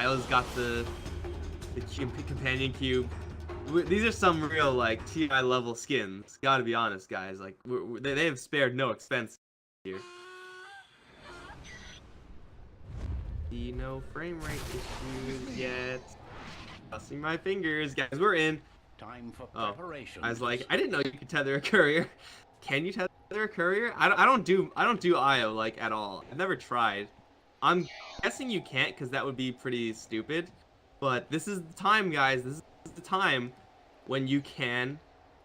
Io's got the companion cube. These are some real like TI level skins. Gotta be honest, guys. Like they have spared no expense here. See no frame rate issues yet. Crossing my fingers, guys. We're in. Time for preparation. I was like, I didn't know you could tether a courier. Can you tether a courier? I don't do IO like at all. I've never tried. I'm guessing you can't because that would be pretty stupid. But this is the time, guys. This is the time when you can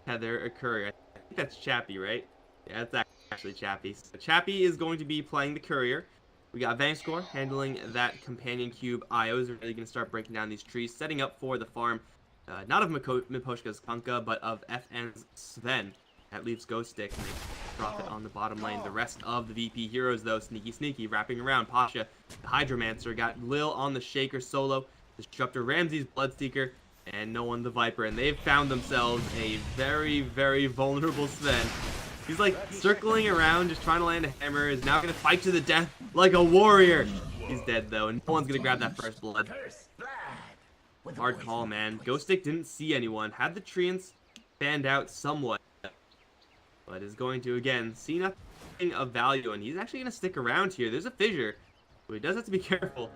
tether a courier. I think that's Chappie, right? Yeah, that's actually Chappie. So Chappie is going to be playing the courier. We got Vangscore handling that companion cube. IOs are really going to start breaking down these trees, setting up for the farm, not of Miposhka's Kunkka, but of FN's Sven. That leaves Ghost Stick and they drop it on the bottom lane. The rest of the VP heroes, though, sneaky, wrapping around. Pasha, the Hydromancer, got Lil on the Shaker solo, Disruptor, Ramsey's Bloodseeker, and no one the Viper. And they've found themselves a very vulnerable Sven. He's like circling around, just trying to land a hammer, is now going to fight to the death like a warrior. He's dead, though, and no one's going to grab that first blood. Hard call, man. Ghost Stick didn't see anyone, had the treants fanned out somewhat, but is going to, again, see nothing of value, and he's actually going to stick around here. There's a fissure, so he does have to be careful.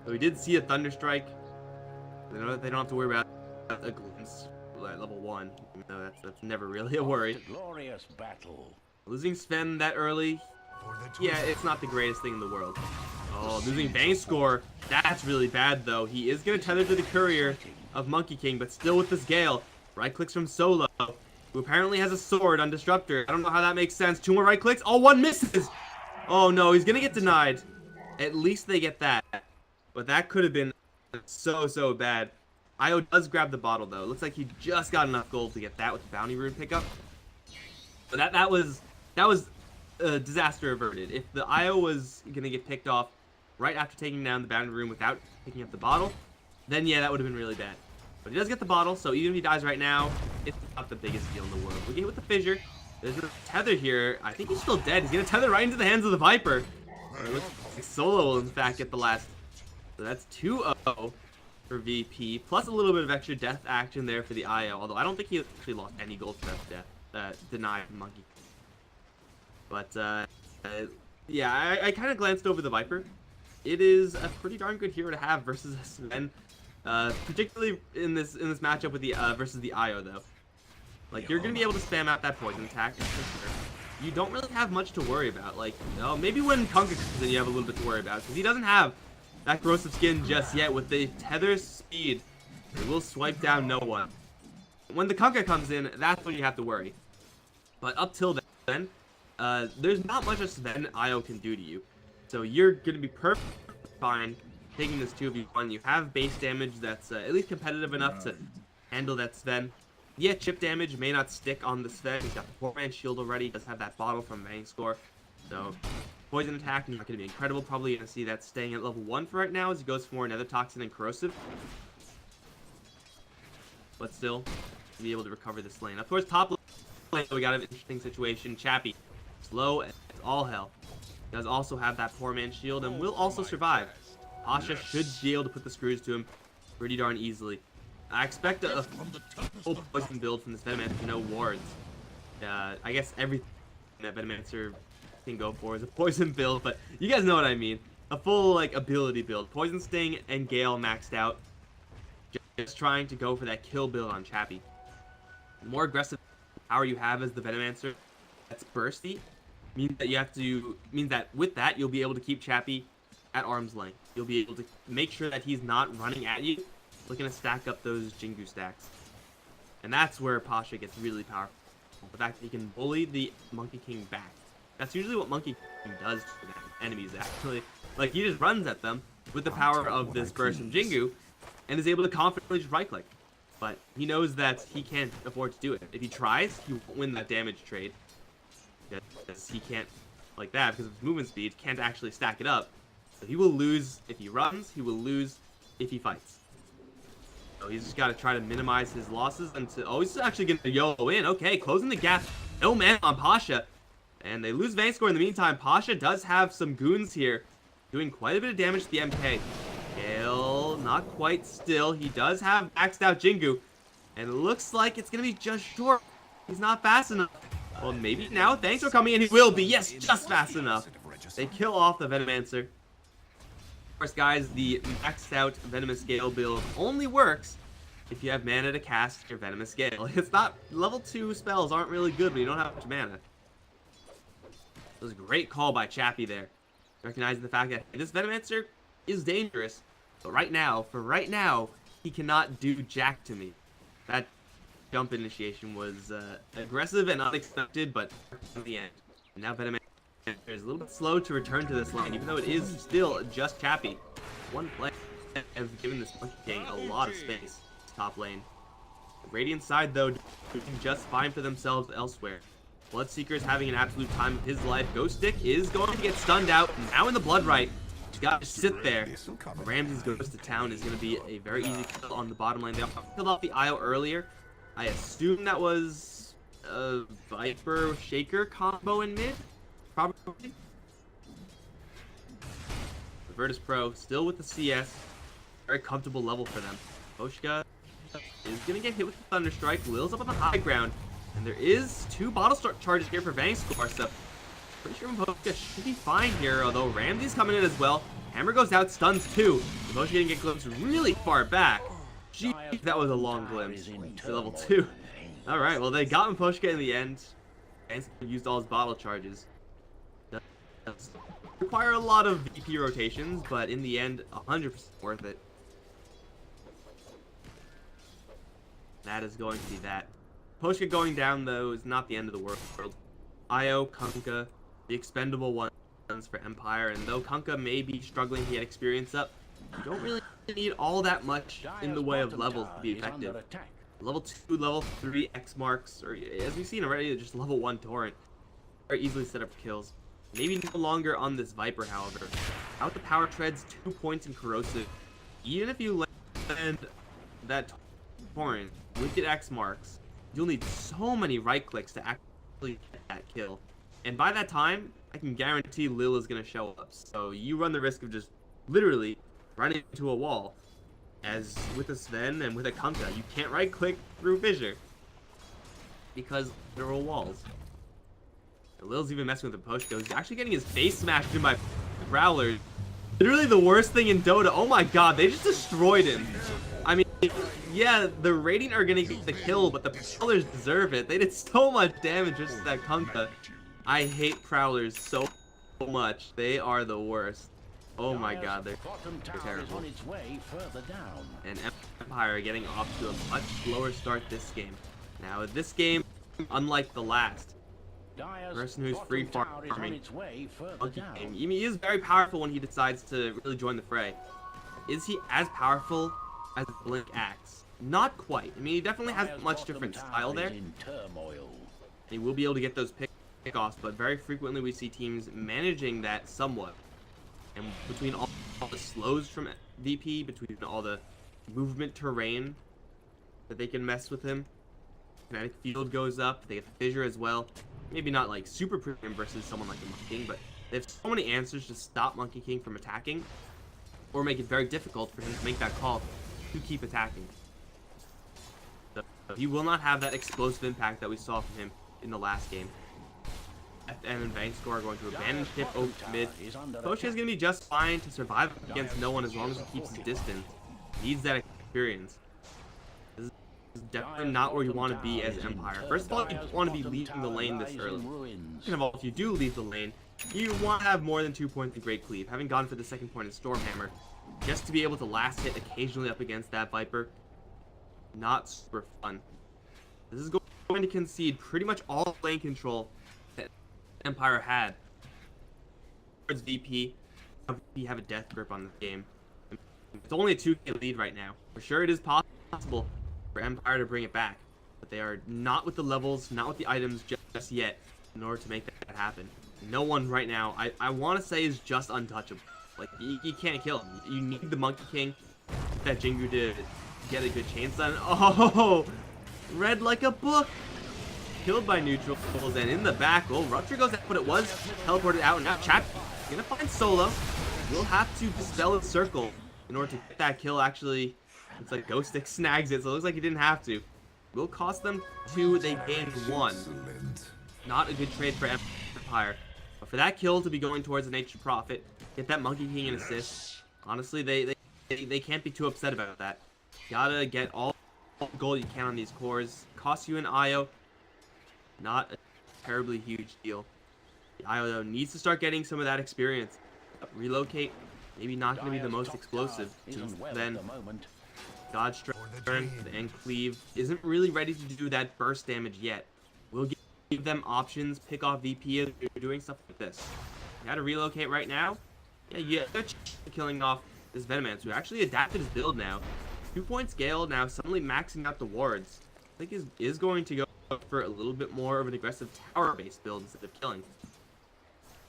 But we did see a Thunderstrike. They don't have to worry about a glimpse at level 1. Even though that's never really a worry. Glorious battle. Losing Sven that early, yeah, it's not the greatest thing in the world. Oh, losing Vangscore, that's really bad, though. He is going to tether to the courier of Monkey King, but still with this Gale. Right clicks from Solo, who apparently has a sword on Disruptor. I don't know how that makes sense. 2 more right clicks. Oh, 1 misses. Oh, no, he's going to get denied. At least they get that. But that could have been so bad. IO does grab the bottle, though. It looks like he just got enough gold to get that with the Bounty Rune pickup. But that was disaster averted. If the IO was going to get picked off right after taking down the Bounty Rune without picking up the bottle, then yeah, that would have been really bad. But he does get the bottle, so even if he dies right now, it's not the biggest deal in the world. We get hit with the fissure. There's a tether here. I think he's still dead. He's going to tether right into the hands of the Viper. It looks like Solo will, in fact, get the last. So that's 2-0 for VP, plus a little bit of extra death action there for the IO, although I don't think he actually lost any gold for that death. Denied Monkey. But, yeah, I kind of glanced over the Viper. It is a pretty darn good hero to have versus Sven. Particularly in this matchup with the versus the IO, though. Like, you're gonna be able to spam out that poison attack for sure. You don't really have much to worry about. Like, oh, maybe when Kunkka comes in, you have a little bit to worry about, because he doesn't have that corrosive skin just yet. With the tether speed, it will swipe down no one. When the Kunkka comes in, that's when you have to worry. But up till then, there's not much a Sven IO can do to you. So you're gonna be perfectly fine taking this 2v1. You have base damage that's at least competitive enough to handle that Sven. Yeah, chip damage may not stick on the Sven. He's got the 4-man shield already. He does have that bottle from Vangscore. So poison attack is not going to be incredible. Probably going to see that staying at level 1 for right now as he goes for another toxin and corrosive. But still, be able to recover this lane. Of course, top lane, we got an interesting situation. Chappie, slow as all hell. Does also have that 4-man shield and will also survive. Pasha should be able to put the screws to him pretty darn easily. I expect a full poison build from this Venomancer, no wards. I guess everything that Venomancer can go for is a poison build, but you guys know what I mean. A full, like, ability build. Poison Sting and Gale maxed out. Just trying to go for that kill build on Chappie. The more aggressive power you have as the Venomancer that's bursty, means that with that, you'll be able to keep Chappie at arm's length. You'll be able to make sure that he's not running at you, looking to stack up those Jingu stacks. And that's where Pasha gets really powerful. The fact that he can bully the Monkey King back. That's usually what Monkey King does to the enemies, actually. Like, he just runs at them with the power of this burst from Jingu, and is able to confidently just right-click. But he knows that he can't afford to do it. If he tries, he won't win that damage trade. Because he can't, like that, because of his movement speed, can't actually stack it up. So he will lose if he runs, he will lose if he fights. So he's just got to try to minimize his losses until... Oh, he's actually going to YOLO in. Okay, closing the gap. No man on Pasha. And they lose Vangscore in the meantime. Pasha does have some goons here, doing quite a bit of damage to the MK. Gale not quite still. He does have maxed out Jingu. And it looks like it's going to be just short. He's not fast enough. Well, maybe now. Thanks for coming in. He will be. Yes, just fast enough. They kill off the Venomancer. Of course, guys, the maxed out Venomous Gale build only works if you have mana to cast your Venomous Gale. It's not... Level 2 spells aren't really good when you don't have much mana. It was a great call by Chappie there. Recognizing the fact that this Venomancer is dangerous. But right now, he cannot do jack to me. That jump initiation was aggressive and unexpected, but in the end. And now Venomancer is a little bit slow to return to this lane, even though it is still just Chappie. One play has given this Monkey King a lot of space. Top lane. The Radiant side, though, doing just fine for themselves elsewhere. Bloodseeker is having an absolute time of his life. Ghost Stick is going to get stunned out. Now in the Blood Right. You gotta sit there. Ramsey's Ghost to Town is going to be a very easy kill on the bottom lane. They killed off the IO earlier. I assume that was a Viper Shaker combo in mid. Probably. The Virtus Pro still with the CS. Very comfortable level for them. Poshka is going to get hit with the Thunderstrike. Lil's up on the high ground. And there is 2 bottle charges here for Vangscore, so pretty sure Poshka should be fine here, although Ramsey's coming in as well. Hammer goes out, stuns 2. Poshka didn't get glimpsed really far back. Gee, that was a long glimpse to level 2. Alright, well they got Poshka in the end. Vangscore used all his bottle charges. Does require a lot of VP rotations, but in the end, 100% worth it. That is going to be that. Poshka going down, though, is not the end of the world. Io, Kunkka, the expendable ones for Empire, and though Kunkka may be struggling to get experience up, you don't really need all that much in the way of levels to be effective. Level 2, level 3 X marks, or as we've seen already, just level 1 Torrent are easily set up for kills. Maybe no longer on this Viper, however. Out the power treads, 2 points in corrosive. Even if you land that Torrent with the X marks, you'll need so many right clicks to actually get that kill. And by that time, I can guarantee Lil is going to show up. So you run the risk of just literally running into a wall. As with a Sven and with a Kunkka, you can't right click through Fissure because there are walls. Lil's even messing with the Poshka. He's actually getting his face smashed in by Prowlers. Literally the worst thing in Dota. Oh my god, they just destroyed him. I mean, yeah, the Radiant are gonna get the kill, but the Prowlers deserve it. They did so much damage just to that Kunkka. I hate Prowlers so much. They are the worst. Oh my god, they're terrible. And Empire getting off to a much slower start this game. Now, this game, unlike the last, person who's free farming Monkey King. He is very powerful when he decides to really join the fray. Is he as powerful as Blink Axe? Not quite. I mean, he definitely has a much different style there. He will be able to get those pickoffs, but very frequently we see teams managing that somewhat. And between all the slows from VP, between all the movement terrain that they can mess with him, kinetic field goes up, they get the fissure as well. Maybe not like super premium versus someone like the Monkey King, but they have so many answers to stop Monkey King from attacking, or make it very difficult for him to make that call to keep attacking. So he will not have that explosive impact that we saw from him in the last game. FN and Vangscore are going to abandon ship over to mid. Poshka is going to be just fine to survive against no one as long as he keeps his distance. He needs that experience. This is definitely not where you want to be as Empire. First of all, you don't want to be leaving the lane this early. Second of all, if you do leave the lane, you want to have more than 2 points in Great Cleave. Having gone for the second point in Stormhammer, just to be able to last hit occasionally up against that Viper, not super fun. This is going to concede pretty much all lane control that Empire had towards VP. VP have a death grip on this game. It's only a 2k lead right now. For sure, it is possible for Empire to bring it back, but they are not with the levels, not with the items just yet in order to make that happen. No one right now, I want to say, is just untouchable. Like, you can't kill him. You need the Monkey King, that Jingu did, get a good chance on. Oh, read like a book. Killed by neutrals, and in the back, well, Rupture goes out, but it was teleported out, and now Chappie gonna find Solo. We'll have to dispel his circle in order to get that kill. Actually, it's like Ghost Stick snags it, so it looks like he didn't have to. Will cost them 2, they gain 1. Not a good trade for Empire. But for that kill to be going towards an Nature Prophet, get that Monkey King an assist, honestly, they can't be too upset about that. Gotta get all the gold you can on these cores. Costs you an IO. Not a terribly huge deal. The IO, though, needs to start getting some of that experience. Relocate, maybe not going to be the most explosive. Then, Dodge turn, and Cleave isn't really ready to do that burst damage yet. We'll give them options, pick off VP as you're doing stuff like this. You gotta relocate right now. Yeah, they're killing off this Venomance, who actually adapted his build now. 2-point scale, now suddenly maxing out the wards. I think is going to go for a little bit more of an aggressive tower-based build instead of killing.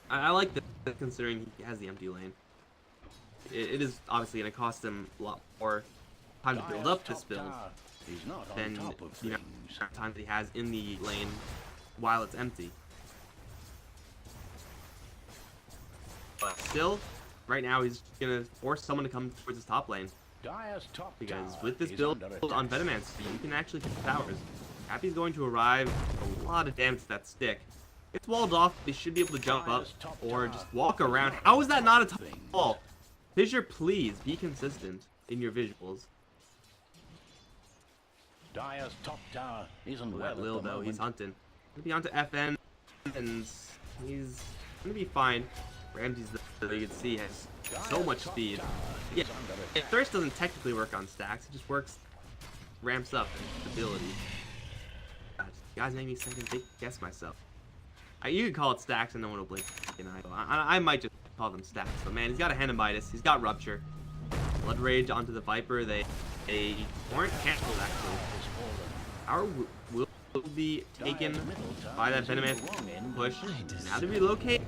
I like this, considering he has the empty lane. It is obviously going to cost him a lot more time to build up this build than, you know, time that he has in the lane while it's empty. But still, right now he's going to force someone to come towards his top lane. Because with this build on Venomance, you can actually pick towers. Happy's going to arrive, a lot of damage to that stick. It's walled off, they should be able to jump up or just walk around. How is that not a top wall? Fissure, please be consistent in your visuals. Dyer's top tower isn't well Lil, though, he's hunting. Gonna be onto FN, and he's gonna be fine. Ramsey's, you can see, has so much speed. Yeah, Thirst doesn't technically work on stacks, it just works, ramps up ability. God, you guys make me second guess myself. You could call it stacks and no one will blink. You know, I might just call them stacks. But man, he's got a Hanamitis, he's got Rupture. Blood Rage onto the Viper, they weren't canceled actually. Our will be taken by that Venomance push. Now they relocate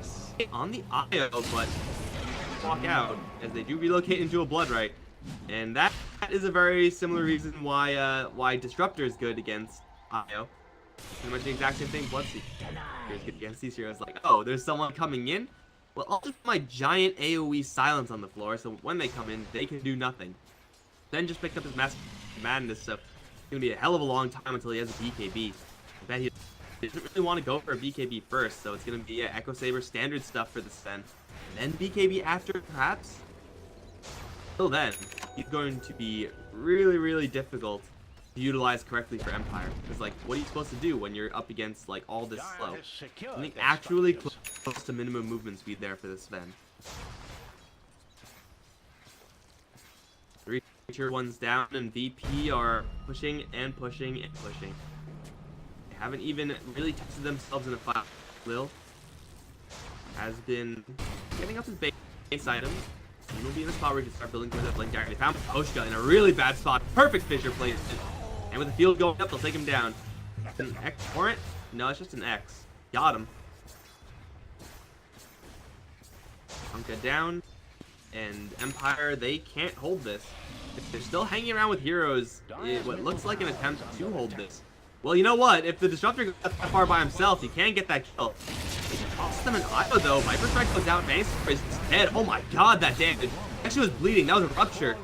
on the IO, but walk out as they do relocate into a Blood Right. And that is a very similar reason why Disruptor is good against IO. Pretty much the exact same thing Bloodseeker is good against these heroes. Like, oh, there's someone coming in? Well, I'll just put my giant AoE silence on the floor, so when they come in, they can do nothing. Then just picked up his Master Madness, so it's going to be a hell of a long time until he has a BKB. I bet he doesn't really want to go for a BKB first, so it's going to be Echo Saber standard stuff for the Sven. And then BKB after, perhaps? Till then, he's going to be really, really difficult to utilize correctly for Empire. Because, like, what are you supposed to do when you're up against, like, all this slow? I think actually close to minimum movement speed there for this Sven. 3 tier 1s down, and VP are pushing and pushing and pushing. They haven't even really tested themselves in a fight. Lil has been getting up his base items. He will be in a spot where he can start building towards that Blink Dagger. They found Poshka in a really bad spot. Perfect Fissure placement. And with the field going up, they'll take him down. An X warrant? No, it's just an X. Got him. Punka down. And Empire, they can't hold this. They're still hanging around with heroes in what looks like an attempt to hold this. Well, you know what? If the Disruptor goes that far by himself, he can get that kill. It costs them an IO, though. Viper Strike goes out, Vaynescore is dead. Oh my god, that damage. Actually was bleeding. That was a Rupture.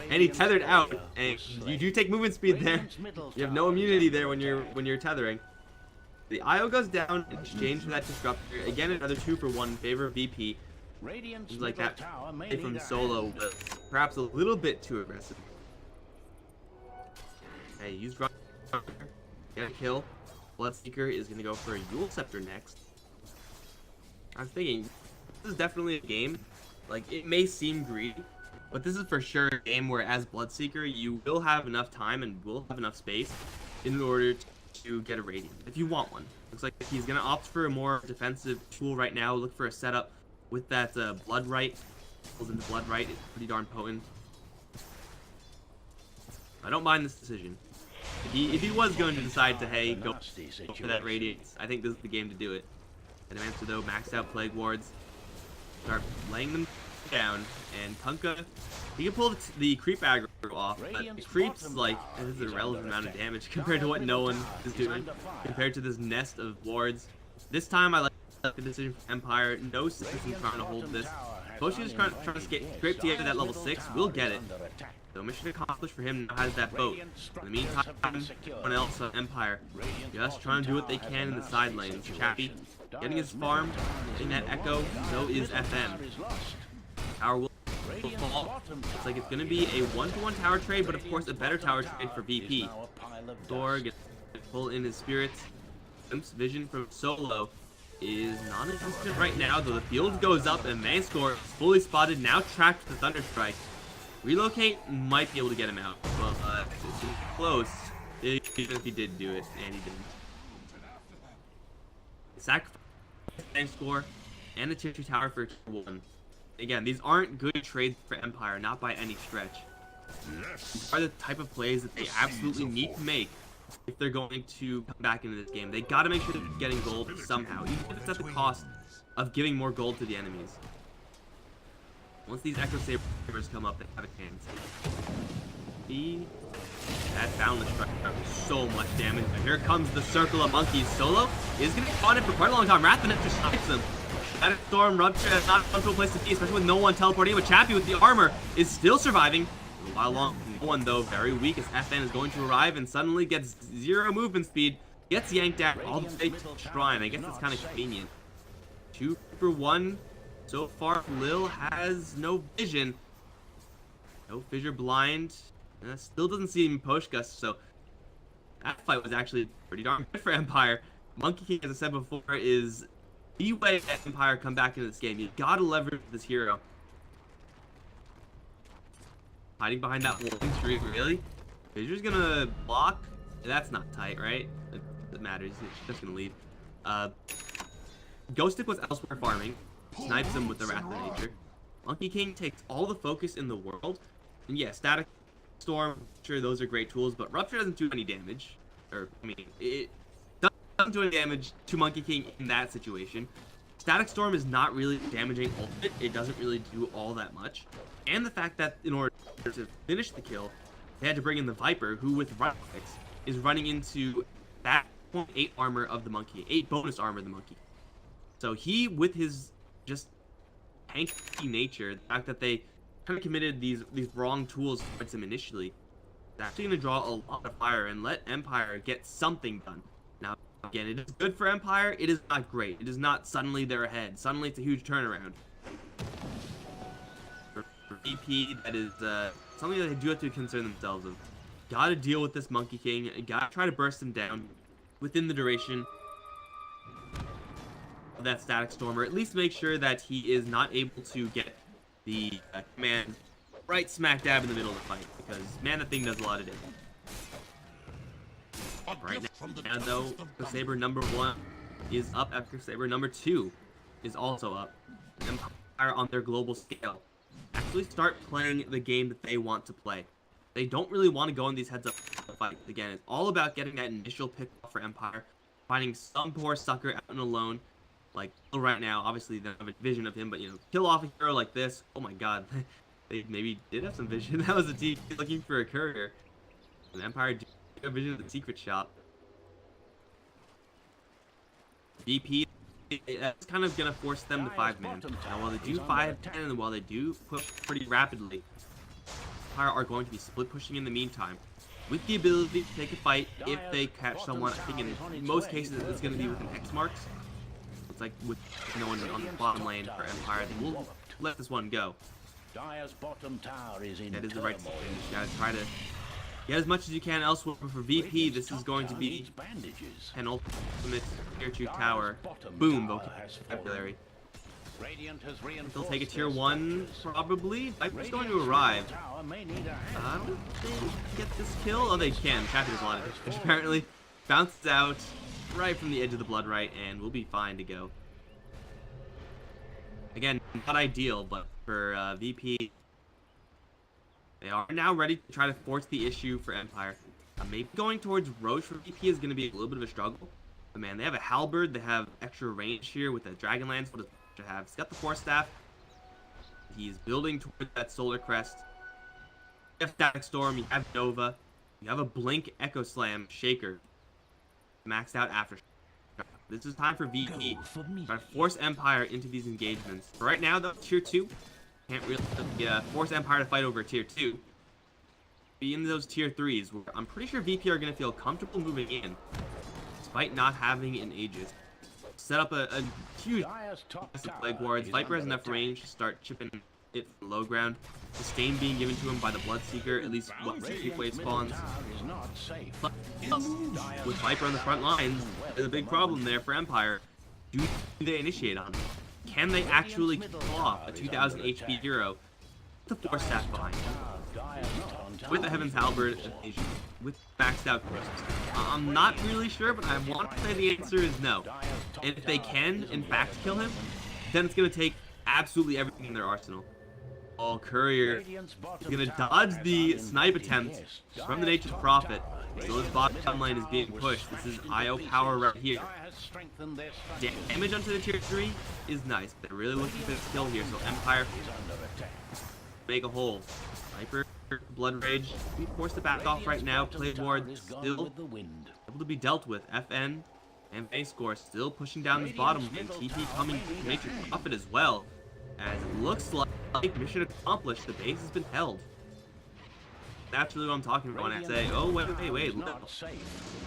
And he tethered out, and you do take movement speed there. You have no immunity there when you're tethering. The IO goes down in exchange for that Disruptor. Again, another 2-for-1 in favor of VP. Seems like that play from solo was perhaps a little bit too aggressive. Hey, use Rupture. Get a kill. Bloodseeker is gonna go for a Yule Scepter next. I was thinking, this is definitely a game. Like, it may seem greedy, but this is for sure a game where, as Bloodseeker, you will have enough time and will have enough space in order to get a Radiant, if you want one. Looks like he's going to opt for a more defensive tool right now, look for a setup with that Blood Right. Pulls into Blood Right, it's pretty darn potent. I don't mind this decision. If he was going to decide to, hey, go for that Radiant, I think this is the game to do it. And Answer, though, maxed out Plague Wards. Start laying them down, and Punka, he can pull the creep aggro off, but the creep's like, this is a relevant amount of damage compared to what no one is doing, compared to this nest of wards. This time I like like the decision for Empire. No citizen trying to hold this. Potion is trying to scrape together that level 6. We'll get it. So mission accomplished for him. Now has that boat. In the meantime, everyone else on Empire just trying to do what they can in the side lanes. Chappie getting his farm, getting that echo. So is FM. Tower will fall. Looks like it's going to be a 1-to-1 tower trade, but of course a better tower trade for VP. Thor gets to pull in his spirits. Glimpse vision from Solo is non-existent right now, though the field goes up and main score is fully spotted, now tracked with the Thunderstrike. Relocate might be able to get him out, but it's close. Even if he did do it, and he didn't. Sacrifice main score and the tier 2 tower for tier 1. Again, these aren't good trades for Empire, not by any stretch. These are the type of plays that they absolutely need to make if they're going to come back into this game. They gotta make sure they're getting gold somehow, even if it's at the cost of giving more gold to the enemies. Once these Echo Sabers come up, they have a chance. That Boundless Strike so much damage. And here comes the circle of monkeys. Solo is going to be caught in for quite a long time. Rathanet just snipes him. That Storm Rupture has not come to a place to be, especially with no one teleporting. But Chappie with the armor is still surviving. A while long. No one, though, very weak as FN is going to arrive and suddenly gets 0 movement speed. Gets yanked out all the way to the Shrine. I guess it's kind of convenient. 2 for 1. So far, Lil has no vision. No fissure blind. Still doesn't see him post gust, so that fight was actually pretty darn good for Empire. Monkey King, as I said before, is the way that Empire come back into this game. You gotta leverage this hero. Hiding behind that one tree, really? Fissure's gonna block? That's not tight, right? It matters. She's just gonna leave. Ghostic was elsewhere farming. Snipes him with the Wrath of Nature. Monkey King takes all the focus in the world. And yeah, Static Storm, sure, those are great tools, but Rupture doesn't do any damage. Or, I mean, it doesn't do any damage to Monkey King in that situation. Static Storm is not really damaging ultimate. It doesn't really do all that much. And the fact that in order to finish the kill, they had to bring in the Viper, who with Run Fix is running into that 0.8 armor of the Monkey, 8 bonus armor of the Monkey. So he, with his just tanky nature, the fact that they kind of committed these wrong tools towards him initially, it's actually going to draw a lot of fire and let Empire get something done. Now, again, it is good for Empire. It is not great. It is not suddenly they're ahead. Suddenly it's a huge turnaround. For VP, that is something that they do have to concern themselves with. Gotta deal with this Monkey King. Gotta try to burst him down within the duration of that Static Storm, or at least make sure that he is not able to get the command right smack dab in the middle of the fight, because man, that thing does a lot of damage. Right now, though, Echo Saber number 1 is up. Echo Saber number 2 is also up. Empire on their global scale actually start playing the game that they want to play. They don't really want to go in these heads-up fights. Again, it's all about getting that initial pick off for Empire, finding some poor sucker out and alone. Like, right now, obviously, they don't have a vision of him, but, you know, kill off a hero like this. Oh my god. They maybe did have some vision. That was a team looking for a courier. And Empire did have a vision of the secret shop. VP, it's kind of going to force them to 5-man. Now, while they do 5-10, and while they do push pretty rapidly, Empire are going to be split pushing in the meantime, with the ability to take a fight if they catch someone. I think in most cases, it's going to be with an X marks. It's like with no one on the bottom lane for Empire, they will let this one go. That is the right decision. You gotta try to get as much as you can elsewhere. For VP, this is going to be an ultimate tier 2 tower. Boom, vocabulary. They'll take a tier 1, probably. Viper's going to arrive. I don't think they get this kill. Oh, they can. Chappie does a lot of damage, apparently. Bounces out right from the edge of the blood right, and we'll be fine to go. Again, not ideal, but for VP, they are now ready to try to force the issue for Empire. Maybe going towards Roche for VP is going to be a little bit of a struggle. But man, they have a Halberd, they have extra range here with a Dragonlance. What does Roche have? He's got the Force Staff. He's building towards that Solar Crest. You have Static Storm, you have Nova, you have a Blink Echo Slam Shaker. Maxed out after. This is time for VP. Try to force Empire into these engagements. For right now, though, tier 2. Can't really force Empire to fight over tier 2. Be in those tier 3s, where I'm pretty sure VP are going to feel comfortable moving in, despite not having an Aegis. Set up a huge plague wards. Viper has enough range to start chipping it from low ground. Sustain being given to him by the Bloodseeker, at least what 60 wave spawns. But with Viper on the front lines, there's a big problem there for Empire. Do they initiate on him? Can they actually kill off a 2000 HP hero with the 4-staff behind him? With a Heaven's Halberd, with maxed out Crisps? I'm not really sure, but I want to say the answer is no. And if they can, in fact, kill him, then it's going to take absolutely everything in their arsenal. Oh, Courier is going to dodge the snipe attempt from the Nature's Prophet. So his bottom lane is being pushed. This is IO power right here. Damage onto the tier 3 is nice. They're really looking for this kill here, so Empire make a hole. Viper, Blood Rage, we forced to back off right now. Plague Ward still able to be dealt with. FN and Vayscore still pushing down this bottom, and TP coming to Nature's Prophet as well. As it looks like mission accomplished, the base has been held. That's really what I'm talking about when I say, oh, wait, no.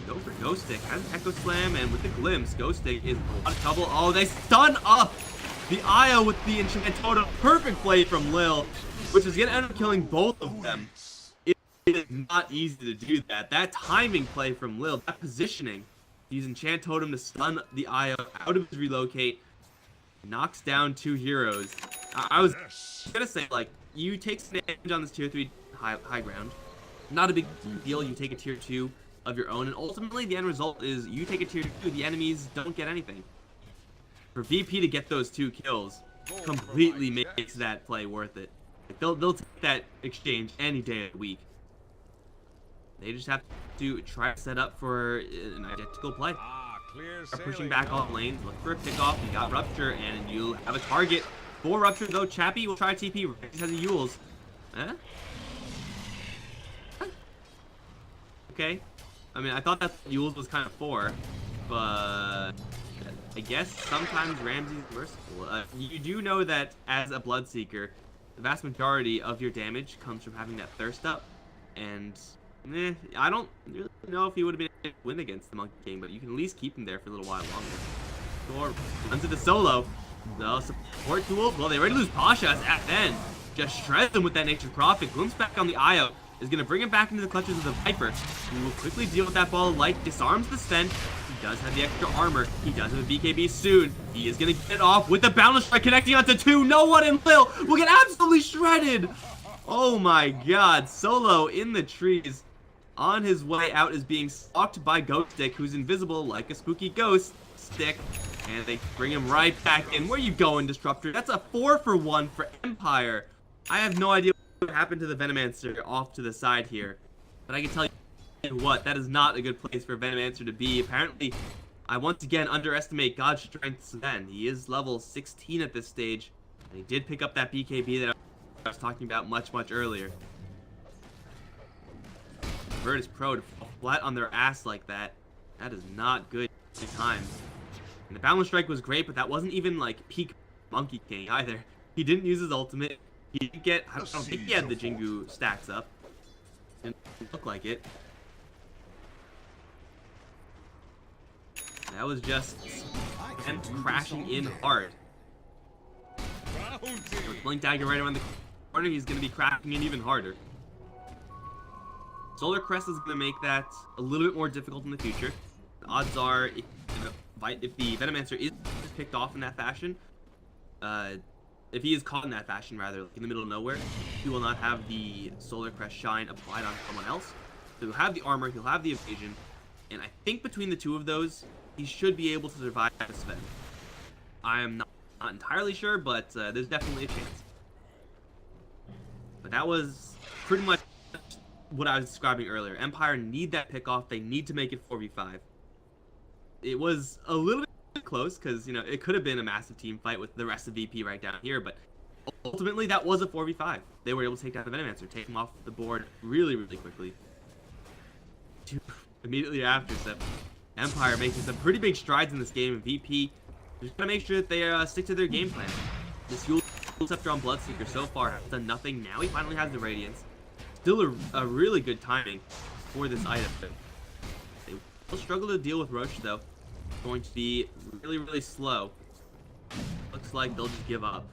Go for Ghost Stick, has an Echo Slam, and with the Glimpse, Ghost Stick is in a lot of trouble. Oh, they stun up the IO with the Enchant Totem. Perfect play from Lil, which is going to end up killing both of them. It is not easy to do that. That timing play from Lil, that positioning, using Enchant Totem to stun the IO out of his relocate, knocks down 2 heroes. I was gonna say, like, you take some damage on this tier 3 high ground. Not a big deal. You take a tier 2 of your own, and ultimately the end result is you take a tier 2, the enemies don't get anything. For VP to get those 2 kills completely makes that play worth it. Like, they'll take that exchange any day of the week. They just have to try to set up for an identical play. Are pushing back off lanes, look for a pickoff. You got Rupture, and you have a target for Rupture, though. Chappie will try TP. He has a Yules. Okay. I mean, I thought that Yules was kind of for, but I guess sometimes Ramsey's merciful. You do know that as a Bloodseeker, the vast majority of your damage comes from having that Thirst Up, and I don't really know if he would have been able to win against the Monkey King, but you can at least keep him there for a little while longer. Or runs into solo. No support tool. Well, they already lose Pasha as at then. Just shreds them with that Nature's Prophet. Glimpse back on the IO. Is going to bring him back into the clutches of the Viper. He will quickly deal with that ball of light. Disarms the Sten. He does have the extra armor. He does have a BKB soon. He is going to get it off with the Boundless Strike connecting onto 2. No one in Lil will get absolutely shredded. Oh my god. Solo in the trees. On his way out is being stalked by Ghost Stick, who's invisible like a spooky ghost stick. And they bring him right back in. Where you going, Disruptor? That's a 4-for-1 for Empire. I have no idea what happened to the Venomancer off to the side here. But I can tell you what, that is not a good place for Venomancer to be. Apparently, I once again underestimate God's strength Sven. He is level 16 at this stage. And he did pick up that BKB that I was talking about much earlier. Virtus Pro to fall flat on their ass like that. That is not good at times. And the Boundless Strike was great, but that wasn't even like peak Monkey King either. He didn't use his ultimate. He didn't get, I don't think he had the Jingu stacks up. Didn't look like it. That was just him crashing in hard. With Blink Dagger right around the corner, he's going to be crashing in even harder. Solar Crest is going to make that a little bit more difficult in the future. The odds are, if the Venomancer is picked off in that fashion, if he is caught in that fashion, rather, like in the middle of nowhere, he will not have the Solar Crest shine applied on someone else. So he'll have the armor, he'll have the evasion, and I think between the two of those, he should be able to survive Sven. I am not entirely sure, but there's definitely a chance. But that was pretty much what I was describing earlier. Empire need that pick off. They need to make it 4v5. It was a little bit close because, you know, it could have been a massive team fight with the rest of VP right down here, but ultimately that was a 4v5. They were able to take down the Venomancer, take him off the board really quickly. Immediately after, so Empire making some pretty big strides in this game, and VP just gotta make sure that they stick to their game plan. This Yule Scepter on Bloodseeker so far has done nothing. Now he finally has the Radiance. Still a really good timing for this item. They will struggle to deal with Roche though. Going to be really, really slow. Looks like they'll just give up.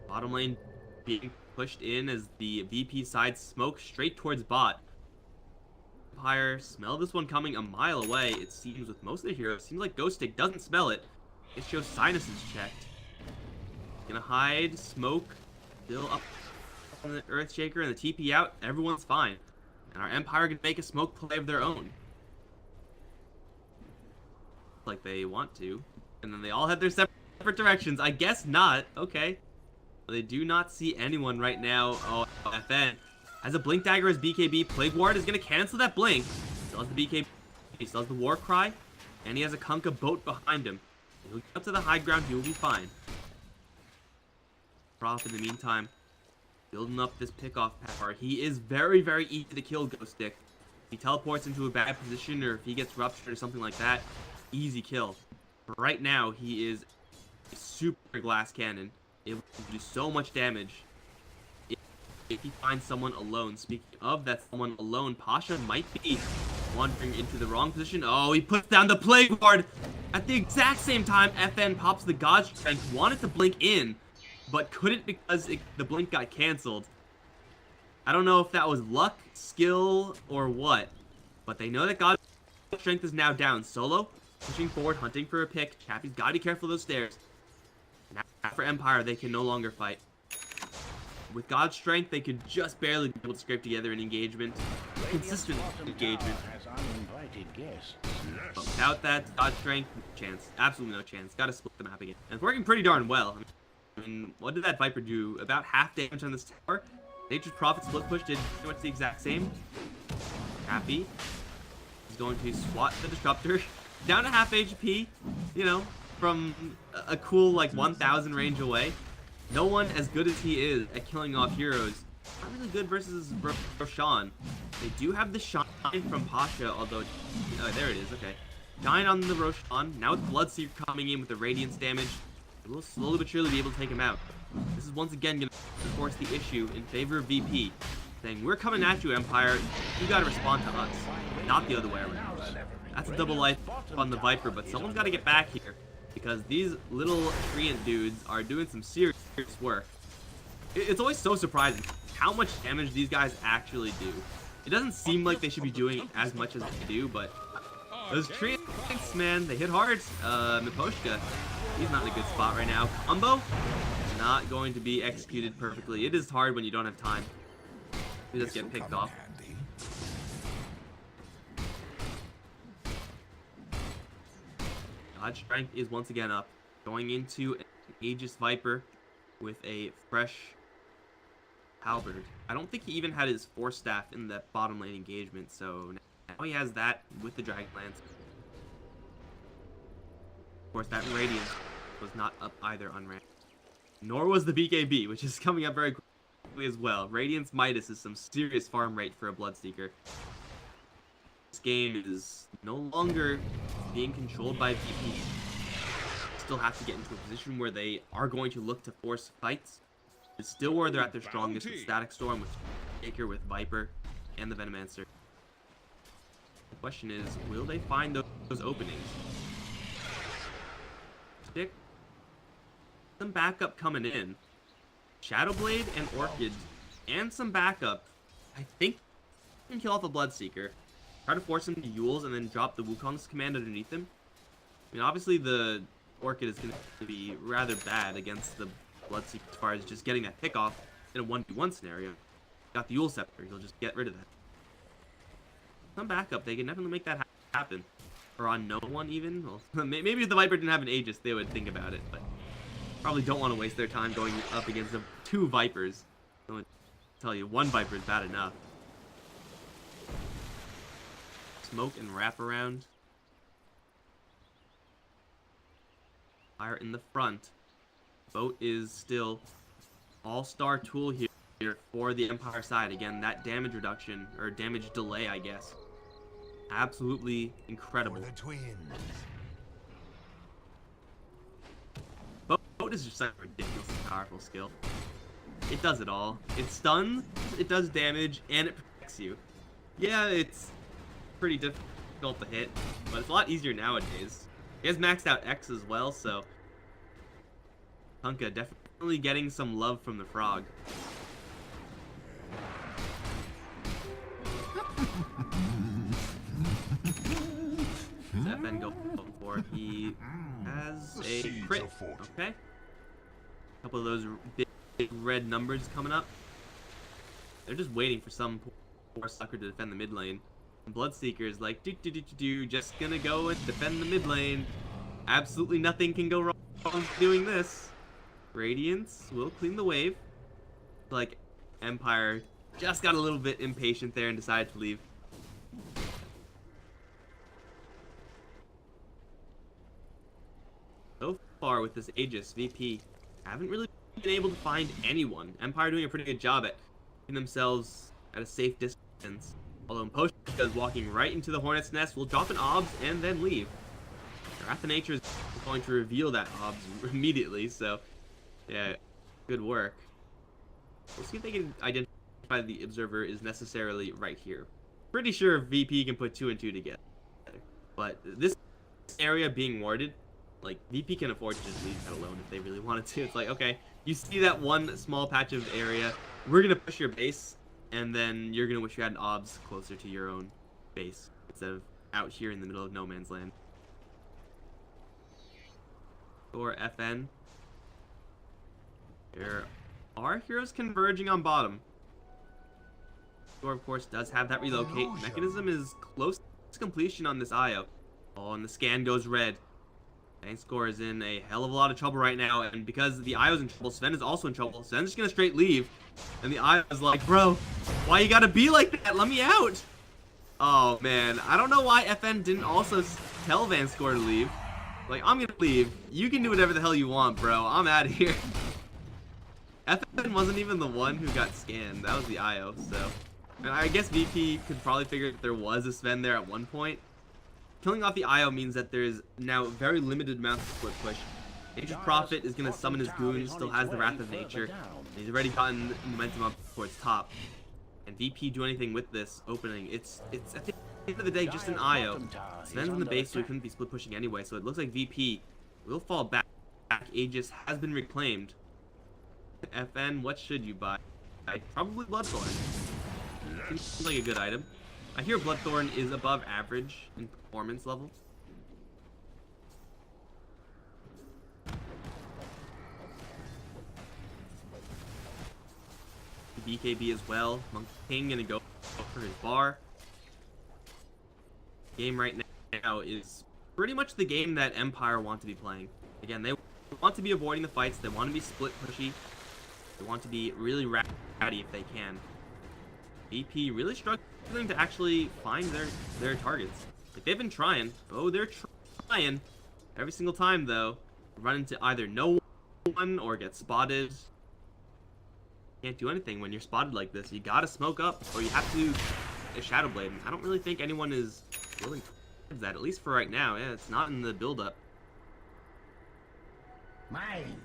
Bottom lane being pushed in as the VP side smokes straight towards bot. Empire smell this one coming a mile away, it seems, with most of the heroes. Seems like Ghost Stick doesn't smell it. It shows sinuses checked. Gonna hide, smoke, still up on the Earthshaker and the TP out. Everyone's fine. And our Empire gonna make a smoke play of their own. Like they want to. And then they all head their separate directions. I guess not. Okay. They do not see anyone right now. Oh, FN. Has a Blink Dagger as BKB. Plague Ward is going to cancel that Blink. Still has the BKB. He still has the War Cry. And he has a Kunkka boat behind him. He'll get up to the high ground. He will be fine. Prof in the meantime. Building up this pickoff power. He is very, very easy to kill, Ghost Stick. If he teleports into a bad position or if he gets ruptured or something like that, easy kill. But right now, he is a super glass cannon. It will do so much damage if he finds someone alone. Speaking of that someone alone, Pasha might be wandering into the wrong position. Oh, he puts down the Plague Ward. At the exact same time, FN pops the God Strength, wanted to blink in, but couldn't because the blink got canceled. I don't know if that was luck, skill, or what, but they know that God Strength is now down. Solo, pushing forward, hunting for a pick. Chappie's got to be careful of those stairs. Now for Empire, they can no longer fight. With God's Strength, they could just barely be able to scrape together an engagement. Consistent engagement. But without that, God's Strength, no chance. Absolutely no chance. Gotta split the map again. And it's working pretty darn well. I mean, what did that Viper do? About half damage on this tower. Nature's Prophet split push did pretty much the exact same. Happy. He's going to swat the Disruptor. Down to half HP, you know, from a cool, like, 1,000 range away. No one as good as he is at killing off heroes. Not really good versus Roshan. They do have the Shine from Pasha, although... Oh, there it is, okay. Shine on the Roshan. Now with Bloodseeker coming in with the Radiance damage, it will slowly but surely be able to take him out. This is once again going to force the issue in favor of VP. Saying, we're coming at you, Empire. You gotta respond to us. Not the other way around. That's a double life on the Viper, but someone's gotta get back here. Because these little treant dudes are doing some serious work. It's always so surprising how much damage these guys actually do. It doesn't seem like they should be doing as much as they do, but those treants, man, they hit hard. Miposhka, he's not in a good spot right now. Combo, not going to be executed perfectly. It is hard when you don't have time. You just get picked off. God Strength is once again up. Going into an Aegis Viper with a fresh halberd. I don't think he even had his Force Staff in that bottom lane engagement, so now he has that with the Dragon Lance. Of course, that Radiance was not up either on ramp. Nor was the BKB, which is coming up very quickly as well. Radiance Midas is some serious farm rate for a Bloodseeker. This game is no longer being controlled by VP. Still have to get into a position where they are going to look to force fights. It's still where they're at their strongest with Static Storm, with Shaker, with Viper, and the Venomancer. The question is, will they find those openings? Stick. Some backup coming in. Shadowblade and Orchid, and some backup. I think we can kill off a Bloodseeker. Try to force him to Yules and then drop the Wukong's command underneath him. I mean, obviously the Orchid is going to be rather bad against the Bloodseeker as far as just getting that pick off in a 1v1 scenario. Got the Yule Scepter, he'll just get rid of that. Some backup, they can definitely make that happen. Or on no one even. Well, maybe if the Viper didn't have an Aegis, they would think about it, but probably don't want to waste their time going up against two Vipers. I'm going to tell you, one Viper is bad enough. Smoke and wrap around. Fire in the front. Boat is still all-star tool here for the Empire side. Again, that damage reduction, or damage delay, I guess. Absolutely incredible. The twins. Boat is just such a ridiculously powerful skill. It does it all. It stuns, it does damage, and it protects you. Yeah, it's pretty difficult to hit, but it's a lot easier nowadays. He has maxed out X as well, so Punka definitely getting some love from the frog. What's FN go for? He has a crit. Okay. A couple of those big red numbers coming up. They're just waiting for some poor sucker to defend the mid lane. And Bloodseeker's like, just gonna go and defend the mid lane. Absolutely nothing can go wrong doing this. Radiance will clean the wave. Like, Empire just got a little bit impatient there and decided to leave. So far with this Aegis VP, haven't really been able to find anyone. Empire doing a pretty good job at keeping themselves at a safe distance. Although Poshka is walking right into the Hornet's Nest, will drop an OBS and then leave. Wrath of Nature is going to reveal that OBS immediately, so yeah, good work. We'll see if they can identify the Observer is necessarily right here. Pretty sure VP can put 2 and 2 together. But this area being warded, like, VP can afford to just leave that alone if they really wanted to. It's like, okay, you see that one small patch of area, we're going to push your base, and then you're going to wish you had an OBS closer to your own base instead of out here in the middle of no man's land. Or FN. There are heroes converging on bottom. Thor, of course, does have that relocate. Mechanism is close to completion on this IO. Oh, and the scan goes red. Bankscore is in a hell of a lot of trouble right now, and because the IO's in trouble, Sven is also in trouble. Sven's just gonna straight leave, and the IO is like, bro, why you gotta be like that? Let me out! Oh, man. I don't know why FN didn't also tell Bankscore to leave. Like, I'm gonna leave. You can do whatever the hell you want, bro. I'm out of here. FN wasn't even the one who got scanned. That was the IO, so. And I guess VP could probably figure that there was a Sven there at one point. Killing off the IO means that there's now very limited amounts of split push. Aegis Prophet is going to summon his goon, still has the Wrath of Nature. He's already gotten momentum up towards top. And VP do anything with this opening. It's at the end of the day just an IO. Sven's in the base, so he couldn't be split pushing anyway, so it looks like VP will fall back. Aegis has been reclaimed. FN, what should you buy? Probably Bloodthorn. Seems like a good item. I hear Bloodthorn is above average in performance level. BKB as well. Monkey King gonna go for his bar. Game right now is pretty much the game that Empire want to be playing. Again, they want to be avoiding the fights. They want to be split pushy. They want to be really rowdy if they can. BP really struggling to actually find their targets. Like, they've been trying. Oh, they're trying. Every single time, though, run into either no one or get spotted. Can't do anything when you're spotted like this. You gotta smoke up, or you have to a Shadow Blade. I don't really think anyone is willing towards that, at least for right now. Yeah, it's not in the build-up. Mine.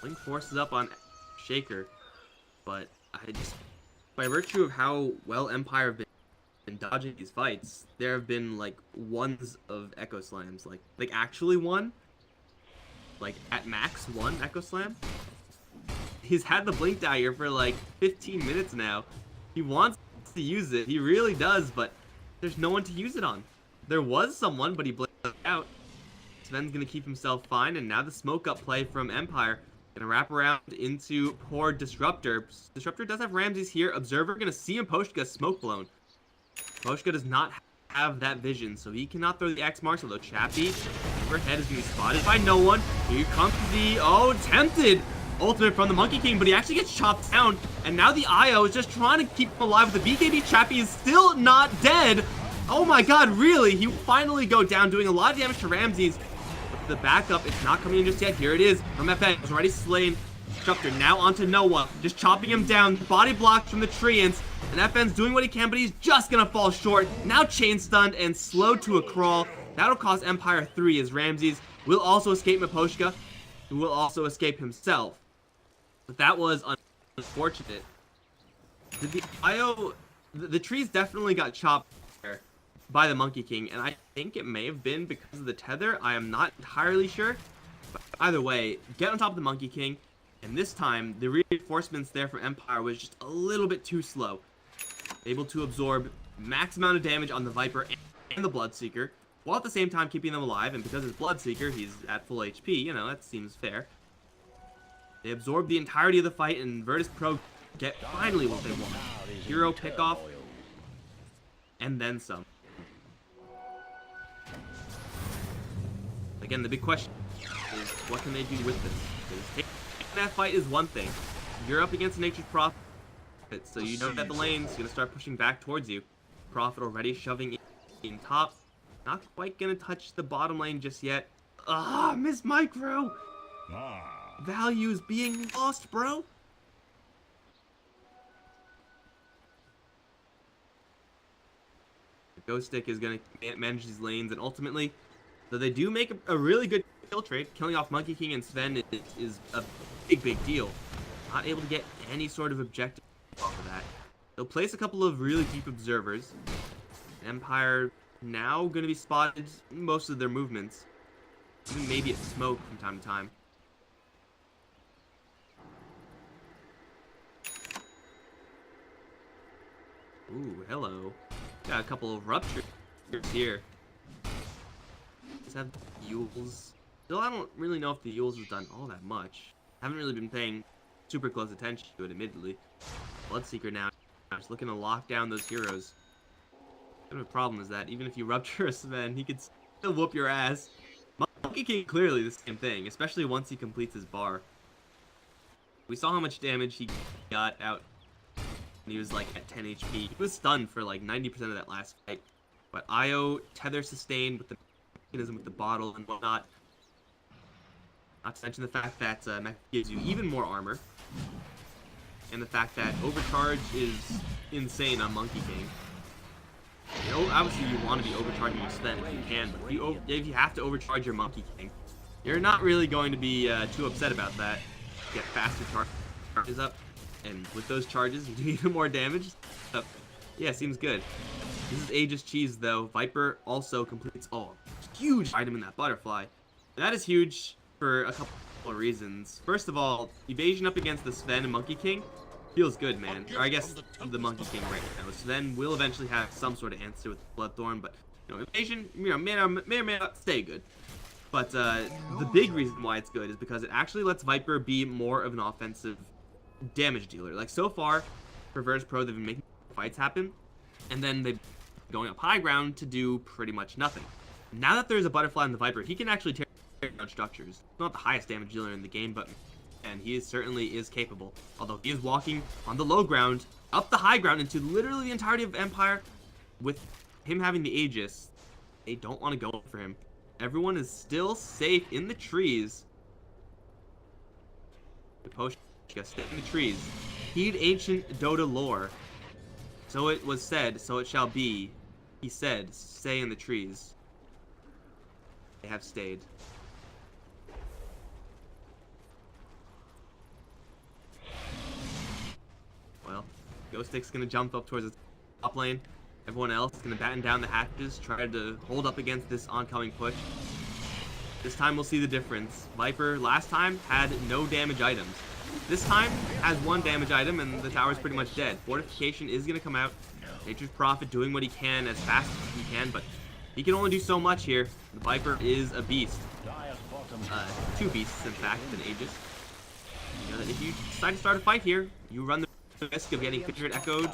Link forces up on Shaker, but I just, by virtue of how well Empire have been dodging these fights, there have been like ones of Echo Slams, like actually one, like at max one Echo Slam. He's had the Blink Dagger for like 15 minutes now. He wants to use it, he really does, but there's no one to use it on. There was someone, but he blinked out. Sven's gonna keep himself fine, and now the smoke up play from Empire. Gonna wrap around into poor Disruptor. Disruptor does have Ramses here. Observer gonna see him Poshka smoke blown. Poshka does not have that vision, so he cannot throw the X marks, although Chappie overhead is gonna be spotted by no one. Here comes the, oh, tempted ultimate from the Monkey King, but he actually gets chopped down, and now the IO is just trying to keep him alive with the BKB. Chappie is still not dead. Oh my god, really? He will finally go down, doing a lot of damage to Ramses. The backup, it's not coming in just yet. Here it is from FN. It's already slain. Destructor now onto Noah, just chopping him down. Body blocks from the Treants, and FN's doing what he can, but he's just gonna fall short. Now chain stunned and slowed to a crawl. That'll cost Empire 3 as Ramses will also escape Miposhka, who will also escape himself. But that was unfortunate. The trees definitely got chopped there by the Monkey King, and I think it may have been because of the tether. I am not entirely sure. But either way, get on top of the Monkey King, and this time the reinforcements there from Empire was just a little bit too slow. Able to absorb max amount of damage on the Viper and the Bloodseeker, while at the same time keeping them alive, and because it's Bloodseeker, he's at full HP, you know, that seems fair. They absorb the entirety of the fight, and Virtus Pro get finally what they want. Hero pickoff, and then some. Again, the big question is, what can they do with this? Because taking that fight is one thing. You're up against Nature's Prophet, so you know that the lane's going to start pushing back towards you. Prophet already shoving in top. Not quite going to touch the bottom lane just yet. Ah, Miss Micro! Values being lost, bro. The Ghost Stick is going to manage these lanes, and ultimately, though they do make a really good kill trade, killing off Monkey King and Sven is a big deal. Not able to get any sort of objective off of that. They'll place a couple of really deep observers. Empire now going to be spotted most of their movements. Even maybe at smoke from time to time. Ooh, hello. Got a couple of ruptures here. Let's have Yules. Still, I don't really know if the Yules has done all that much. Haven't really been paying super close attention to it, admittedly. Bloodseeker now, just looking to lock down those heroes. Kind of a problem is that even if you rupture a Sven, he could still whoop your ass. Monkey King clearly the same thing, especially once he completes his bar. We saw how much damage he got out when he was like at 10 HP. He was stunned for like 90% of that last fight. But Io tether sustained with the mechanism with the bottle and whatnot. Not to mention the fact that Mech gives you even more armor. And the fact that overcharge is insane on Monkey King. You know, obviously you want to be overcharging your Sven if you can, but if you have to overcharge your Monkey King, you're not really going to be too upset about that. Get faster charges up, and with those charges you do even more damage. So, yeah, seems good. This is Aegis Cheese though. Viper also completes huge item in that butterfly. And that is huge for a couple of reasons. First of all, evasion up against the Sven and Monkey King feels good, man. Or I guess the Monkey King right now. Sven will eventually have some sort of answer with Bloodthorn, but you know, evasion may or may not stay good. But the big reason why it's good is because it actually lets Viper be more of an offensive damage dealer. Like so far, for Virtus Pro, they've been making fights happen, and then they've been going up high ground to do pretty much nothing. Now that there's a butterfly in the Viper, he can actually tear down structures. Not the highest damage dealer in the game, but and he certainly is capable. Although he is walking on the low ground, up the high ground into literally the entirety of Empire. With him having the Aegis, they don't want to go for him. Everyone is still safe in the trees. The potion stay in the trees. Heed ancient Dota lore. So it was said, so it shall be. He said, stay in the trees. They have stayed. Well, Ghost Stick's gonna jump up towards the top lane. Everyone else is gonna batten down the hatches, try to hold up against this oncoming push. This time we'll see the difference. Viper last time had no damage items. This time has one damage item and the tower's pretty much dead. Fortification is gonna come out. Nature's Prophet doing what he can as fast as he can, but he can only do so much here. The Viper is a beast. Two beasts, in fact, an Aegis. You know, if you decide to start a fight here, you run the risk of getting Figured Echoed,